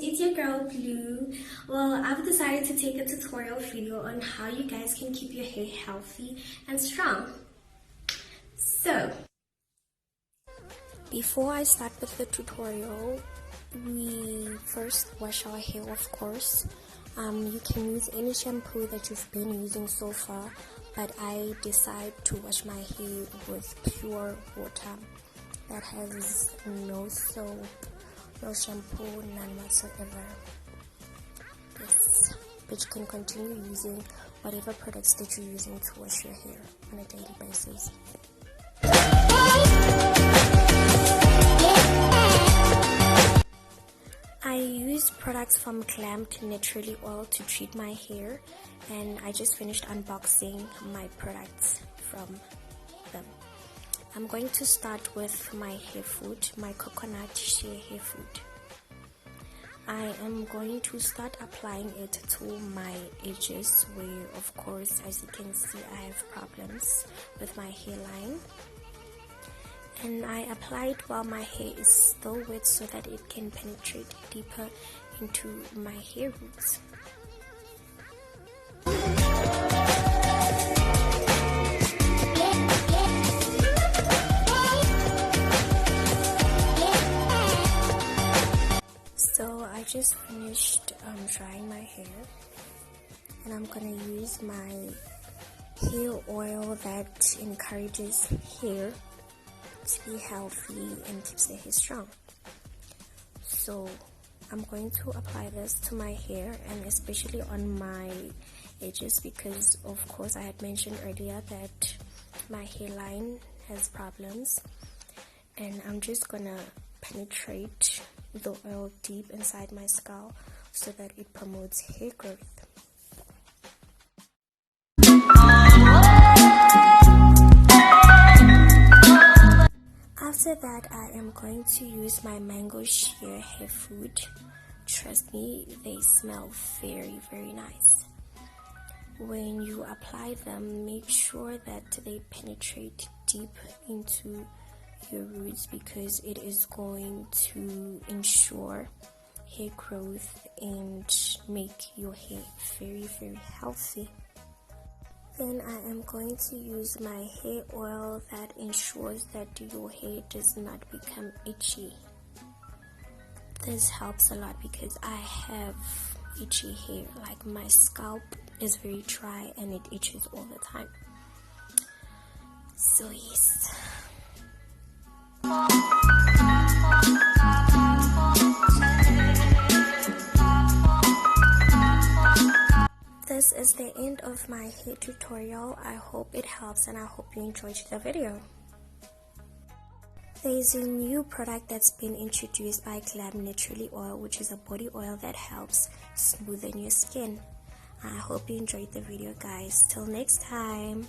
it's your girl Blue. Well, I've decided to take a tutorial video on how you guys can keep your hair healthy and strong. So, before I start with the tutorial, we first wash our hair, of course. You can use any shampoo that you've been using so far, but I decide to wash my hair with pure water that has no soap, no shampoo, none whatsoever. Yes, but you can continue using whatever products that you're using to wash your hair on a daily basis. I use products from Glammednaturallyoil to treat my hair, and I just finished unboxing my products from them. I'm going to start with my hair food, my coconut shea hair food. I am going to start applying it to my edges where, of course, as you can see, I have problems with my hairline. And I apply it while my hair is still wet so that it can penetrate deeper into my hair roots. So I just finished drying my hair, and I'm gonna use my hair oil that encourages hair to be healthy and keeps the hair strong. So I'm going to apply this to my hair, and especially on my edges, because of course I had mentioned earlier that my hairline has problems, and I'm just gonna penetrate the oil deep inside my scalp so that it promotes hair growth. After that, I am going to use my mango sheer hair food. Trust me, they smell very, very nice. When you apply them, make sure that they penetrate deep into your roots, because it is going to ensure hair growth and make your hair very, very healthy. Then I am going to use my hair oil that ensures that your hair does not become itchy. This helps a lot because I have itchy hair, like my scalp is very dry and it itches all the time. So yes. This is the end of my hair tutorial. I hope it helps and I hope you enjoyed the video. There is a new product that's been introduced by Glammednaturallyoil, which is a body oil that helps smoothen your skin. I hope you enjoyed the video, guys. Till next time.